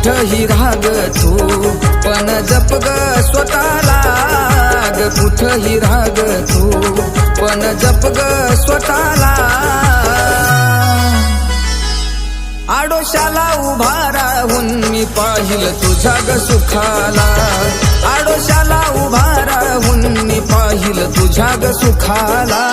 कुठही राग तू पण जप ग स्वतःला ग कुठही राग तू पण जप ग स्वतःला आडोशाला उभा राहून मी पाहिल तुझ्या ग सुखाला आडोशाला उभा राहून मी पाहिल तुझ्या ग सुखाला